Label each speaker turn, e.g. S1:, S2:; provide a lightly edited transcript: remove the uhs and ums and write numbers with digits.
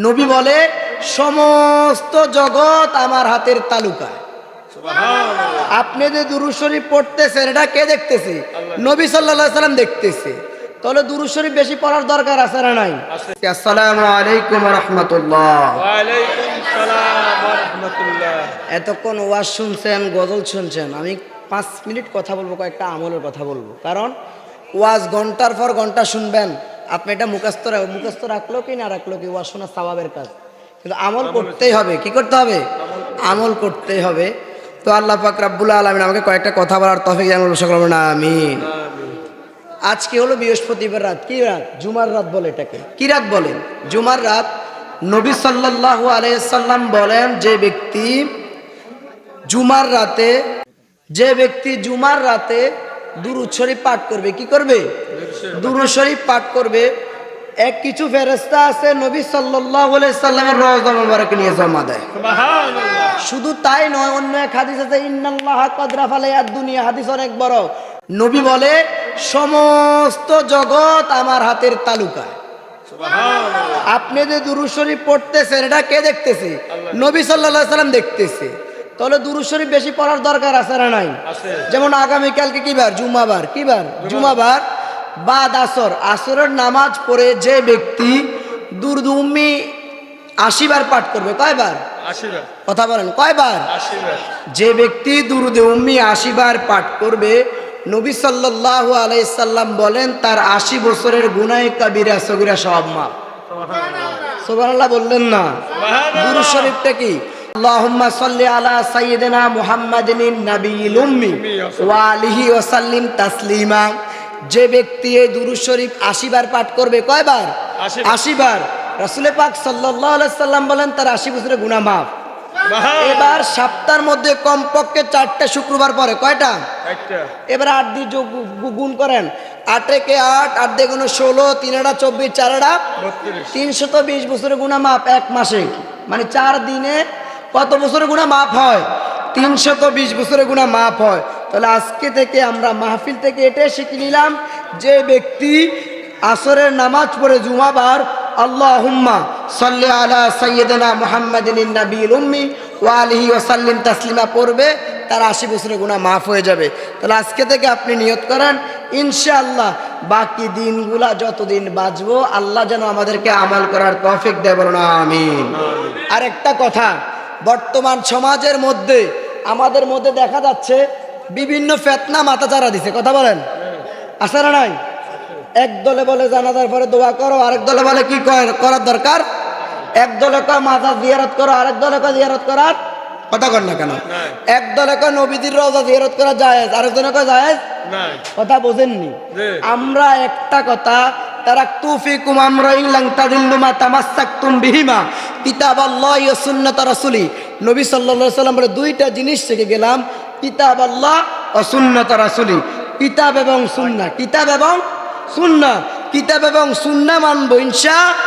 S1: নবী বলে সমস্ত জগৎ আমার হাতের তালুকায়। আপনি যে দুরূদ শরীফ পড়তেছেন এটা কে দেখতেছে? নবী সাল্লাল্লাহু আলাইহি সাল্লাম দেখতেছে। তাহলে দুরূদ শরীফ বেশি পড়ার দরকার আছে না নাই? আসসালামু আলাইকুম ওয়া রাহমাতুল্লাহ।
S2: ওয়া আলাইকুম সালাম ওয়া রাহমাতুল্লাহ।
S1: এতক্ষণ ওয়াজ শুনছেন, গজল শুনছেন। আমি 5 মিনিট কথা বলবো, কয়েকটা আমলের কথা বলবো। কারণ ওয়াজ ঘন্টার পর ঘন্টা শুনবেন, আপনি এটা মুখস্থ রাখলো কি না রাখলো কি, ওয়াজ শোনা সওয়াবের কাজ, কিন্তু আমল করতেই হবে। কি করতে হবে? আমল করতেই হবে। তো আল্লাহ পাক রব্বুল আলামিন আমাকে কয়েকটা কথা বলার তৌফিক দান করুন, সকলে বলুন আমিন। আজকে হলো বৃহস্পতিবার রাত। কি রাত? জুমার রাত বলে এটাকে। কি রাত বলে? জুমার রাত। নবী সাল্লাল্লাহু আলাইহি সাল্লাম বলেন, যে ব্যক্তি জুমার রাতে দুরূদ শরীফ পাঠ করবে, কি করবে? দুরূদ শরীফ পাঠ করবে। কিছু ফেরেশতা আছে নবী সাল্লাল্লাহু আলাইহি সাল্লামের রওজা মুবারকে নিয়ে জমা দেয়।
S2: সুবহানাল্লাহ।
S1: শুধু তাই নয়, অন্য এক হাদিস আছে ইন্নাল্লাহা কদ রাফালায়াদ দুনিয়া, হাদিস অনেক বড়। নবী বলে সমস্ত জগৎ আমার হাতের তালুকায়।
S2: সুবহানাল্লাহ।
S1: আপনি যে দুরূদ শরীফ পড়তেছেন এটা কে দেখতেছে? নবী সাল্লাল্লাহু আলাইহি সাল্লাম দেখতেছে। তাহলে দুরূদ শরীফ বেশি পড়ার দরকার আছে না নাই?
S2: আছে।
S1: যেমন আগামীকালকে কি বার? জুমাবার। কি বার? জুমাবার। বাদ আসরের নামাজ পড়ে যে ব্যক্তি দুরূদ উম্মি 80 বার পাঠ করবে, কয়বার?
S2: 80 বার।
S1: কথা বলেন, কয়বার?
S2: 80 বার।
S1: যে ব্যক্তি দুরূদ উম্মি 80 বার পাঠ করবে, নবী সাল্লাল্লাহু আলাইহি সাল্লাম বলেন তার 80 বছরের গুনাহ কাবিরা সগীরা সব মাফ।
S2: সুবহানাল্লাহ।
S1: সুবহানাল্লাহ বললেন না? দুরূদ শরীফটা কি? আল্লাহুম্মা সাল্লি আলা সাইয়্যিদিনা মুহাম্মাদিন নাবিয়্যিল উম্মি ওয়া আলিহি ওয়া সাল্লিম তাসলিমা। যে ব্যক্তি এই দুরূদ শরীফ 80 বার পাঠ করবে, কয়বার? 80 বার। রাসূল পাক সাল্লাল্লাহু আলাইহি সাল্লাম বলেন তার 80 বছরের গুনাহ মাফ। এবার সপ্তাহের মধ্যে কমপক্ষে 4টা শুক্রবার পরে, কয়টা?
S2: 1টা।
S1: এবার 8 দিয়ে গুণ করেন। 8 কে 8, 8 দিয়ে গুণ 16, 3 8 24, 4 8
S2: 32।
S1: 320 বছরের গুনাহ মাফ এক মাসে। মানে 4 দিনে কত বছরের গুনাহ মাফ হয়? 320 বছরের গুনাহ মাফ হয়। তাহলে আজকে থেকে আমরা মাহফিল থেকে এটাই শিখে নিলাম, যে ব্যক্তি আসরের নামাজ পড়ে জুমাবার আল্লাহুম্মা সাল্লি আলা সাইয়্যিদিনা মুহাম্মাদিন নাবিয়্যিল উম্মি ওয়া আলিহি ওয়া সাল্লিম তাসলিমা পড়বে, তার 80 বছরের গুনাহ মাফ হয়ে যাবে। তাহলে আজকে থেকে আপনি নিয়ত করেন, ইনশাআল্লাহ বাকি দিনগুলা যতদিন বাঁচবো আল্লাহ যেন আমাদেরকে আমল করার তৌফিক দেয়, বলুন আমিন। আরেকটা কথা, বর্তমান সমাজের মধ্যে আমাদের মধ্যে দেখা যাচ্ছে বিভিন্ন ফিতনা মাথাচাড়া দিছে। কথা বলেন, আছে না নাই? এক দলে বলে জানাজার পরে দোয়া করো, আরেক দলে বলে কি করার দরকার? এক দলে কয় মাজার জিয়ারত করো, আরেক দলে কয় জিয়ারত করার কথা কর না কেন? এক দলে কয় নবীদের রওজা জিয়ারত করা জায়েজ, আরেক দলে কয় জায়েজ
S2: নাই।
S1: কথা বোঝেননি? আমরা একটা কথা, তারাকতু ফিকুম আমরাইন লান তাদিল্লু মা তামাসসাকতুম বিহিমা কিতাবাল্লাহি ওয়া সুন্নাত রাসূলি। নবী সাল্লাল্লাহু আলাইহি সাল্লাম বলে দুইটা জিনিস শিখে গেলাম, কিতাবাল্লাহ ওয়া সুন্নাত রাসূলি। কিতাব এবং সুন্নাহ, কিতাব এবং সুন্নাহ। কিতাব এবং সুন্নাহ মানবো ইনশাআল্লাহ।